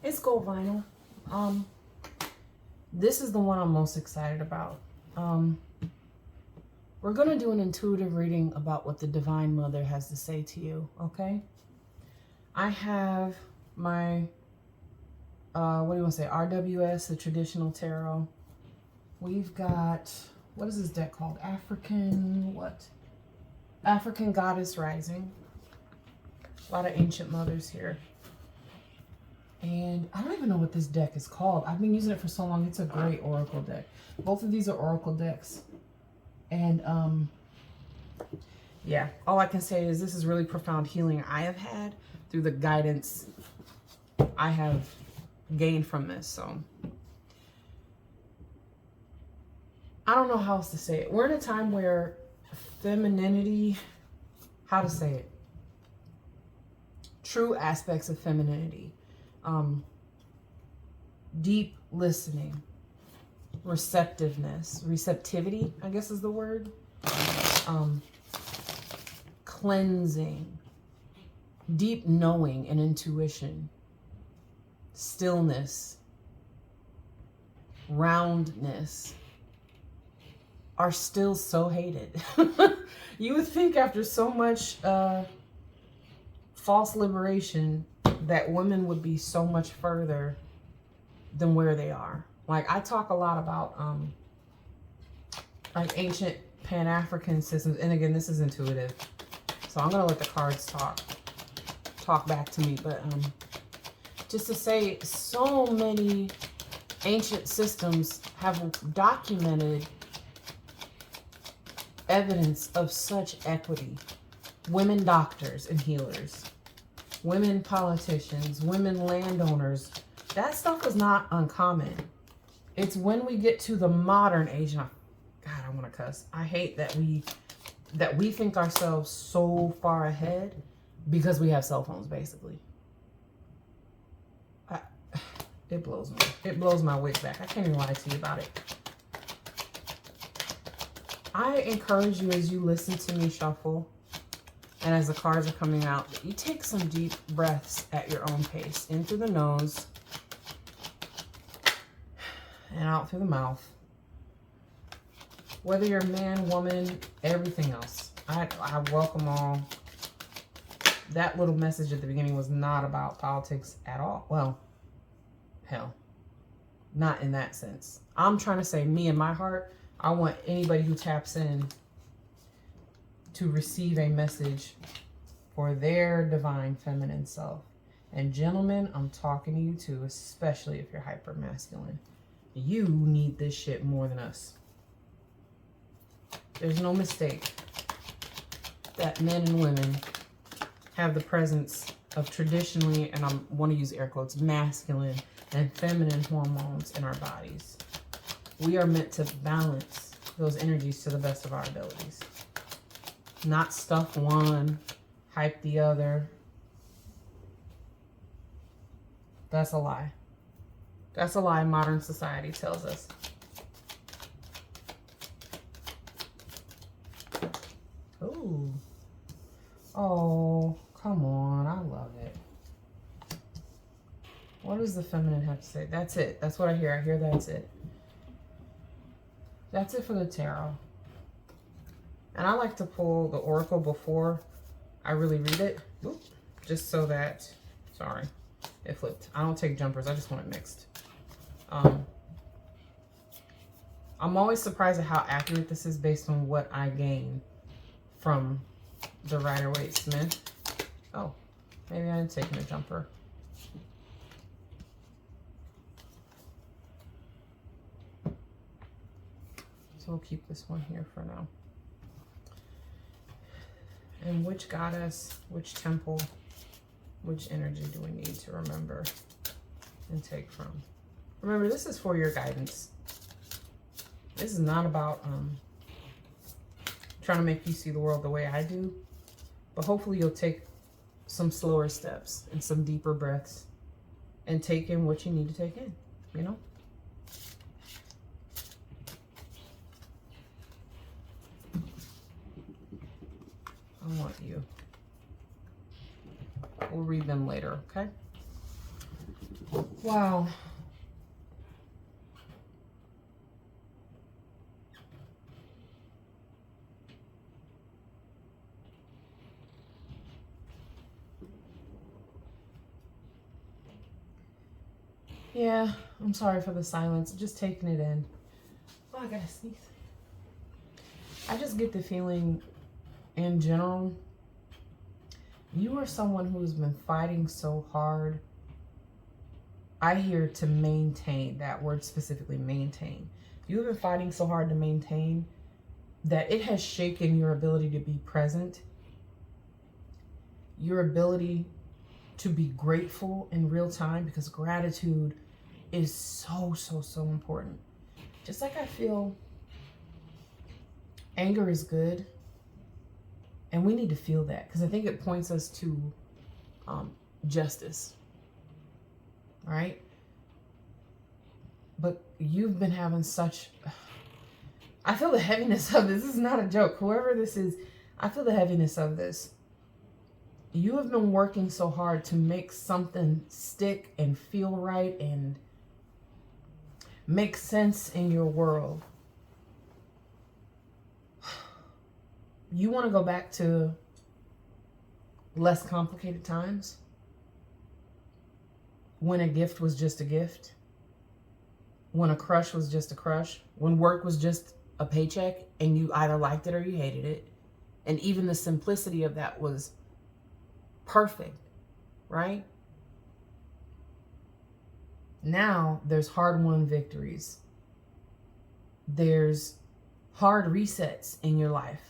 It's gold vinyl. This is the one I'm most excited about. We're going to do an intuitive reading about what the Divine Mother has to say to you, okay? I have my, what do you want to say, RWS, the traditional tarot. We've got, what is this deck called? African Goddess Rising. A lot of ancient mothers here. And I don't even know what this deck is called. I've been using it for so long. It's a great oracle deck. Both of these are oracle decks. And yeah, all I can say is this is really profound healing I have had through the guidance I have gained from this. So I don't know how else to say it. We're in a time where femininity, how to say it, true aspects of femininity, deep listening, receptivity, I guess is the word, cleansing, deep knowing and intuition, stillness, roundness are still so hated. You would think after so much false liberation that women would be so much further than where they are. Like, I talk a lot about like ancient Pan-African systems, and again, this is intuitive, so I'm gonna let the cards talk back to me. But just to say, so many ancient systems have documented evidence of such equity. Women doctors and healers, women politicians, women landowners. That stuff is not uncommon. It's when we get to the modern age, and God, I want to cuss. I hate that we think ourselves so far ahead because we have cell phones, basically. It blows me. It blows my wig back. I can't even lie to you about it. I encourage you, as you listen to me shuffle, and as the cards are coming out, that you take some deep breaths at your own pace. In through the nose and out through the mouth. Whether you're a man, woman, everything else. I welcome all. That little message at the beginning was not about politics at all. Well, hell, not in that sense. I'm trying to say, me and my heart, I want anybody who taps in to receive a message for their divine feminine self. And gentlemen, I'm talking to you too, especially if you're hyper masculine. You need this shit more than us. There's no mistake that men and women have the presence of traditionally, and I want to use air quotes, masculine and feminine hormones in our bodies. We are meant to balance those energies to the best of our abilities. Not stuff one, hype the other. That's a lie. That's a lie modern society tells us. Ooh. Oh, come on. I love it. What does the feminine have to say? That's it. That's what I hear. I hear that's it. That's it for the tarot. And I like to pull the oracle before I really read it. Oop, just so that, sorry, it flipped. I don't take jumpers. I just want it mixed. I'm always surprised at how accurate this is based on what I gain from the Rider-Waite-Smith. Oh, maybe I'm taking a jumper. So we'll keep this one here for now. And which goddess, which temple, which energy do we need to remember and take from? Remember, this is for your guidance. This is not about trying to make you see the world the way I do, but hopefully you'll take some slower steps and some deeper breaths and take in what you need to take in, you know? I want you. We'll read them later, okay? Wow. Yeah, I'm sorry for the silence. Just taking it in. Oh, I gotta sneeze. I just get the feeling, in general, you are someone who's been fighting so hard. I hear to maintain, that word specifically, maintain. You've been fighting so hard to maintain that it has shaken your ability to be present, your ability to be grateful in real time, because gratitude is so, so, so important. Just like I feel anger is good, and we need to feel that, because I think it points us to justice, right? But you've been having such, I feel the heaviness of this. This is not a joke. Whoever this is, I feel the heaviness of this. You have been working so hard to make something stick and feel right and make sense in your world. You want to go back to less complicated times when a gift was just a gift, when a crush was just a crush, when work was just a paycheck and you either liked it or you hated it. And even the simplicity of that was perfect, right? Now there's hard-won victories. There's hard resets in your life.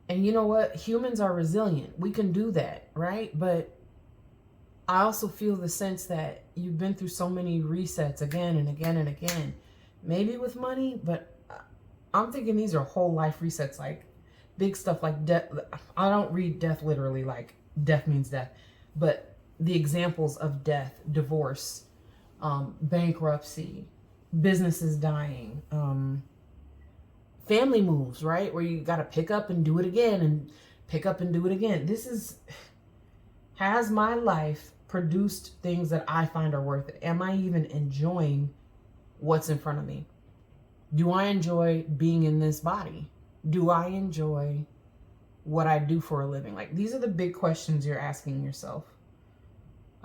And you know what? Humans are resilient. We can do that, right? But I also feel the sense that you've been through so many resets again and again and again. Maybe with money, but I'm thinking these are whole life resets, like big stuff like death. I don't read death literally like death means death, but the examples of death, divorce, bankruptcy, businesses dying, family moves, right? Where you got to pick up and do it again and pick up and do it again. Has my life produced things that I find are worth it? Am I even enjoying what's in front of me? Do I enjoy being in this body? Do I enjoy what I do for a living? Like, these are the big questions you're asking yourself.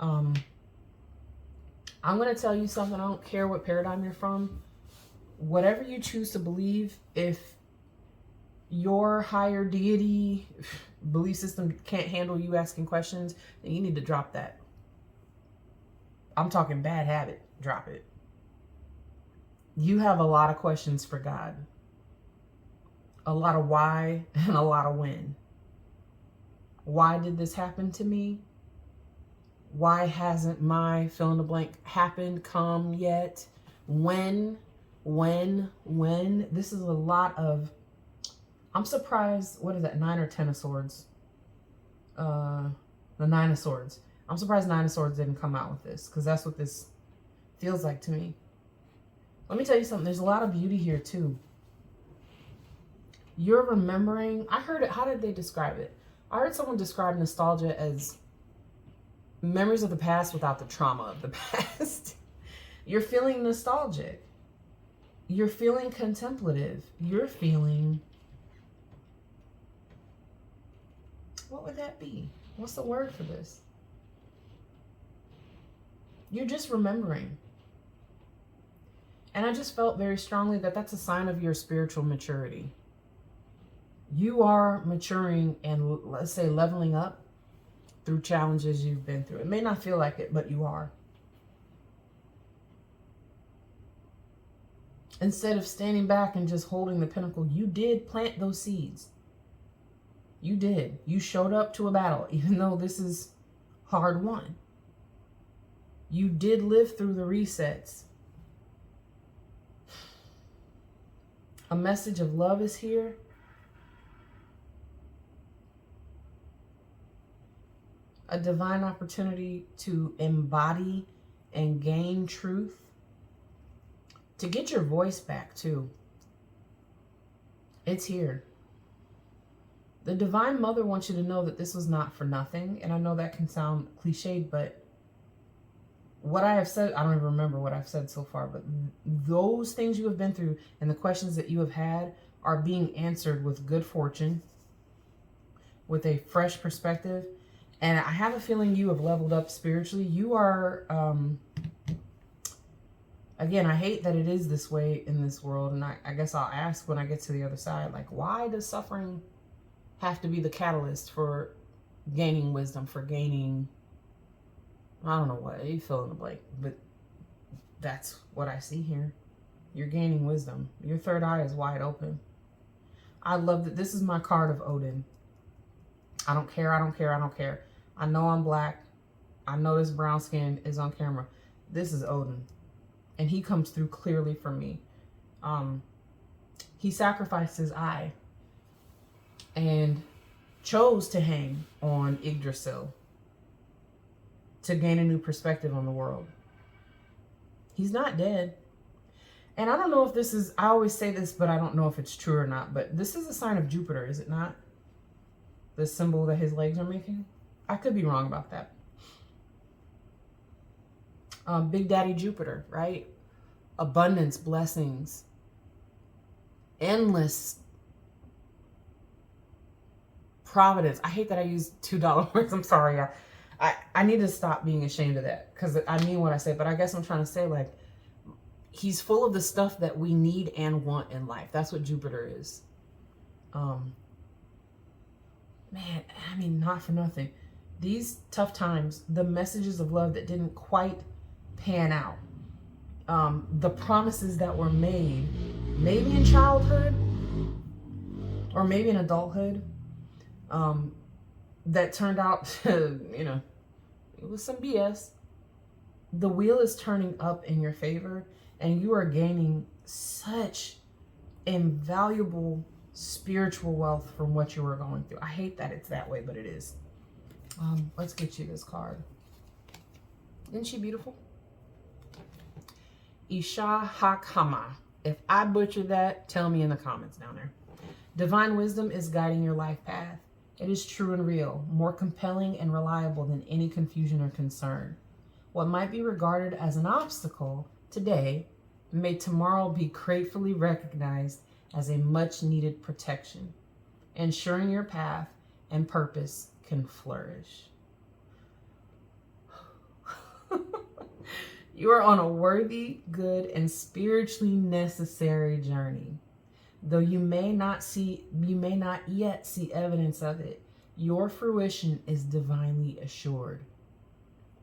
I'm going to tell you something. I don't care what paradigm you're from. Whatever you choose to believe, if your higher deity belief system can't handle you asking questions, then you need to drop that. I'm talking bad habit. Drop it. You have a lot of questions for God. A lot of why and a lot of when. Why did this happen to me? Why hasn't my fill in the blank happened, come yet? When? This is a lot of, I'm surprised, what is that, 9 or 10 of swords? The 9 of swords. I'm surprised 9 of swords didn't come out with this, because that's what this feels like to me. Let me tell you something. There's a lot of beauty here too. You're remembering, I heard it, how did they describe it? I heard someone describe nostalgia as memories of the past without the trauma of the past. You're feeling nostalgic. You're feeling contemplative. You're feeling, what would that be? What's the word for this? You're just remembering. And I just felt very strongly that that's a sign of your spiritual maturity. You are maturing and, let's say, leveling up through challenges you've been through. It may not feel like it, but you are. Instead of standing back and just holding the pinnacle, you did plant those seeds. You did. You showed up to a battle, even though this is hard won. You did live through the resets. A message of love is here. A divine opportunity to embody and gain truth. To get your voice back too. It's here. The Divine Mother wants you to know that this was not for nothing. And I know that can sound cliched, but what I have said, I don't even remember what I've said so far, but those things you have been through and the questions that you have had are being answered with good fortune, with a fresh perspective. And I have a feeling you have leveled up spiritually. You are, again, I hate that it is this way in this world. And I guess I'll ask when I get to the other side, like, why does suffering have to be the catalyst for gaining wisdom, for gaining, I don't know what, you fill in the blank, but that's what I see here. You're gaining wisdom. Your third eye is wide open. I love that this is my card of Odin. I don't care, I don't care, I don't care. I know I'm black. I know this brown skin is on camera. This is Odin. And he comes through clearly for me. He sacrificed his eye and chose to hang on Yggdrasil to gain a new perspective on the world. He's not dead. And I don't know if this is, I always say this, but I don't know if it's true or not, but this is a sign of Jupiter, is it not? The symbol that his legs are making? I could be wrong about that. Big Daddy Jupiter, right? Abundance, blessings, endless providence. I hate that I use $2 words. I'm sorry. I need to stop being ashamed of that because I mean what I say, but I guess I'm trying to say, like, he's full of the stuff that we need and want in life. That's what Jupiter is. Man, I mean, not for nothing. These tough times, the messages of love that didn't quite pan out, the promises that were made, maybe in childhood or maybe in adulthood, that turned out to, you know, it was some BS. The wheel is turning up in your favor and you are gaining such invaluable spiritual wealth from what you were going through. I hate that it's that way, but it is. Let's get you this card. Isn't she beautiful? Isha Hakama. If I butchered that, tell me in the comments down there. Divine wisdom is guiding your life path. It is true and real, more compelling and reliable than any confusion or concern. What might be regarded as an obstacle today may tomorrow be gratefully recognized as a much-needed protection, ensuring your path and purpose can flourish. You are on a worthy, good, and spiritually necessary journey. Though you may not yet see evidence of it, your fruition is divinely assured.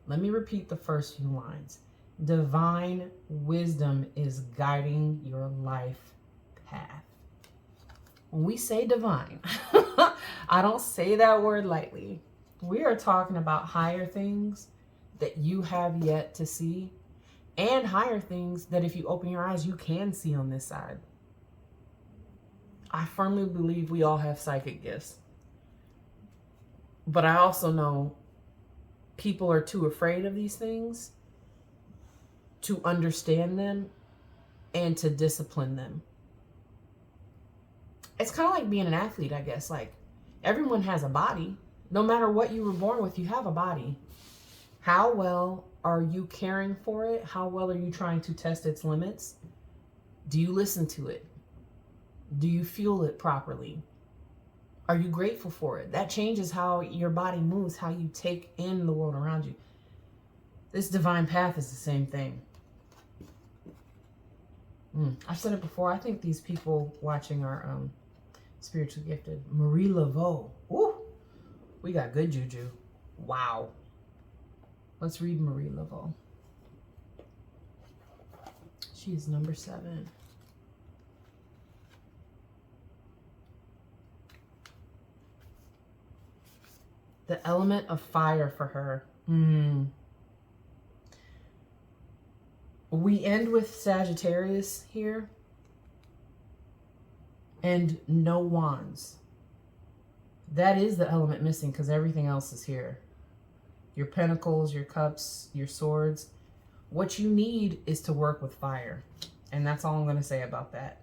Let me repeat the first few lines. Divine wisdom is guiding your life path. When we say divine, I don't say that word lightly. We are talking about higher things that you have yet to see, and higher things that if you open your eyes, you can see on this side. I firmly believe we all have psychic gifts. But I also know people are too afraid of these things to understand them and to discipline them. It's kind of like being an athlete, I guess. Like, everyone has a body. No matter what you were born with, you have a body. How well are you caring for it? How well are you trying to test its limits? Do you listen to it? Do you fuel it properly? Are you grateful for it? That changes how your body moves, how you take in the world around you. This divine path is the same thing. I've said it before. I think these people watching are spiritually gifted. Marie Laveau. Woo! We got good juju. Wow. Let's read Marie Laveau. She is number 7. The element of fire for her. We end with Sagittarius here. And no wands. That is the element missing because everything else is here. Your pentacles, your cups, your swords. What you need is to work with fire. And that's all I'm going to say about that.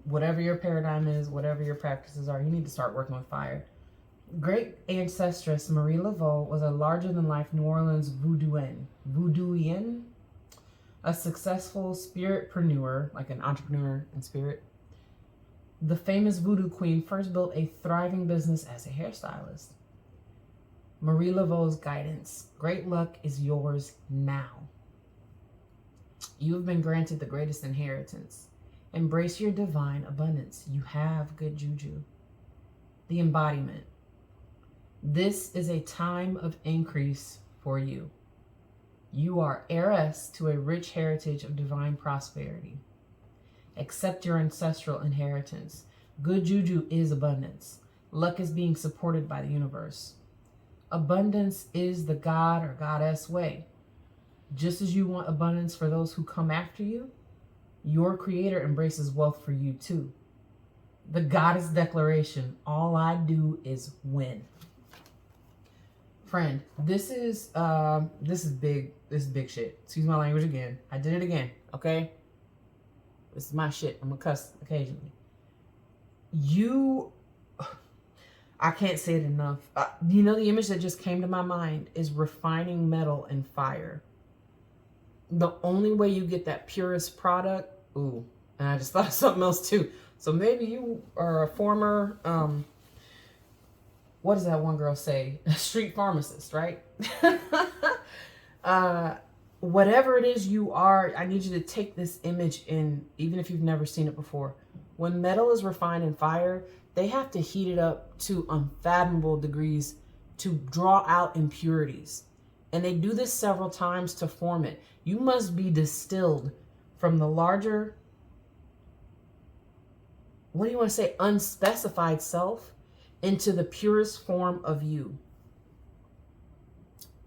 Whatever your paradigm is, whatever your practices are, you need to start working with fire. Great ancestress Marie Laveau was a larger-than-life New Orleans voodooian, a successful spiritpreneur, like an entrepreneur in spirit. The famous voodoo queen first built a thriving business as a hairstylist. Marie Laveau's guidance. Great luck is yours now. You have been granted the greatest inheritance. Embrace your divine abundance. You have good juju. The embodiment. This is a time of increase for you. You are heiress to a rich heritage of divine prosperity. Accept your ancestral inheritance. Good juju is abundance. Luck is being supported by the universe. Abundance is the God or goddess way. Just as you want abundance for those who come after you, your creator embraces wealth for you too. The goddess declaration, all I do is win. Friend, this is big. This is big shit. Excuse my language again. I did it again, okay? This is my shit. I'm gonna cuss occasionally. I can't say it enough. The image that just came to my mind is refining metal in fire. The only way you get that purest product, and I just thought of something else too. So maybe you are a former, what does that one girl say? A street pharmacist, right? Whatever it is you are, I need you to take this image in, even if you've never seen it before. When metal is refined in fire, they have to heat it up to unfathomable degrees to draw out impurities. And they do this several times to form it. You must be distilled from the larger, what do you want to say, unspecified self into the purest form of you.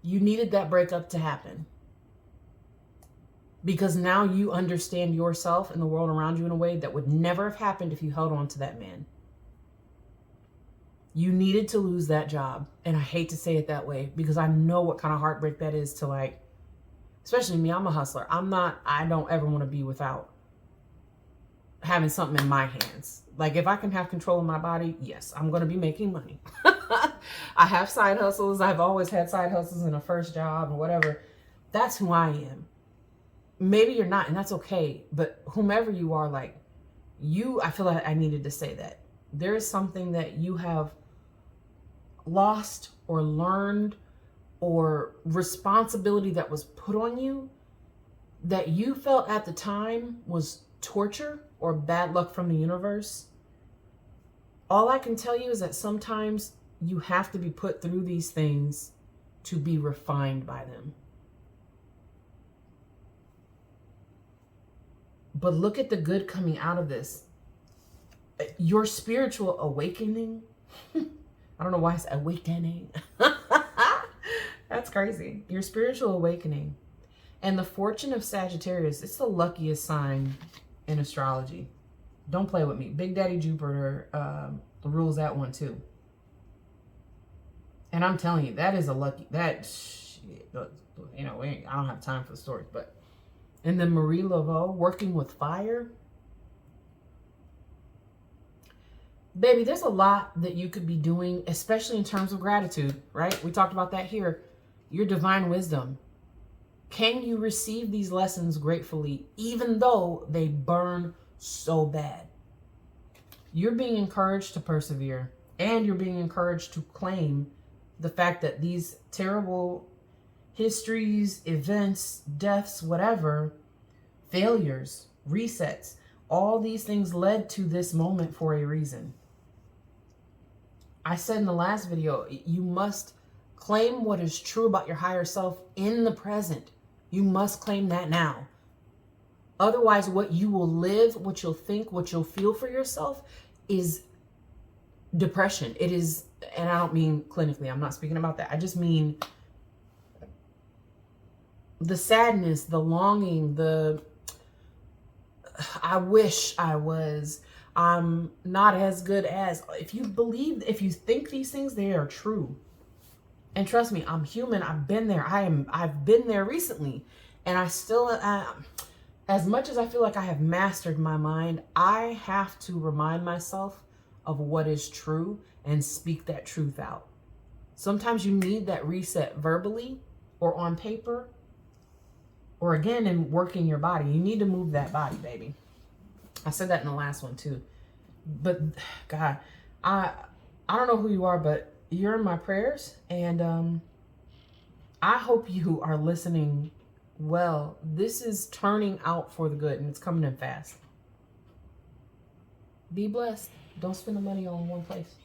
You needed that breakup to happen. Because now you understand yourself and the world around you in a way that would never have happened if you held on to that man. You needed to lose that job. And I hate to say it that way because I know what kind of heartbreak that is to, like, especially me, I'm a hustler. I don't ever want to be without having something in my hands. Like, if I can have control of my body, yes, I'm going to be making money. I have side hustles. I've always had side hustles in a first job or whatever. That's who I am. Maybe you're not, and that's okay. But whomever you are, like you, I feel like I needed to say that. There is something that you have lost or learned or responsibility that was put on you that you felt at the time was torture or bad luck from the universe. All I can tell you is that sometimes you have to be put through these things to be refined by them. But look at the good coming out of this. Your spiritual awakening. I don't know why it's awakening. That's crazy. Your spiritual awakening. And the fortune of Sagittarius, it's the luckiest sign in astrology. Don't play with me. Big Daddy Jupiter rules that one too. And I'm telling you, that is a lucky, that shit, I don't have time for the stories, but. And then Marie Laveau, working with fire. Baby, there's a lot that you could be doing, especially in terms of gratitude, right? We talked about that here. Your divine wisdom. Can you receive these lessons gratefully, even though they burn so bad? You're being encouraged to persevere, and you're being encouraged to claim the fact that these terrible histories, events, deaths, whatever, failures, resets, all these things led to this moment for a reason. I said in the last video, you must claim what is true about your higher self in the present. You must claim that now. Otherwise, what you will live, what you'll think, what you'll feel for yourself is depression. It is, and I don't mean clinically, I'm not speaking about that. I just mean the sadness, the longing, the I wish I was, I'm not as good as. If you believe, if you think these things, they are true. And trust me, I'm human. I've been there. I've been there recently. And I still, as much as I feel like I have mastered my mind, I have to remind myself of what is true and speak that truth out. Sometimes you need that reset verbally or on paper, or again in working your body. You need to move that body, baby. I said that in the last one too. But God, I don't know who you are, but you're in my prayers, and I hope you are listening well. This is turning out for the good, and it's coming in fast. Be blessed. Don't spend the money all in one place.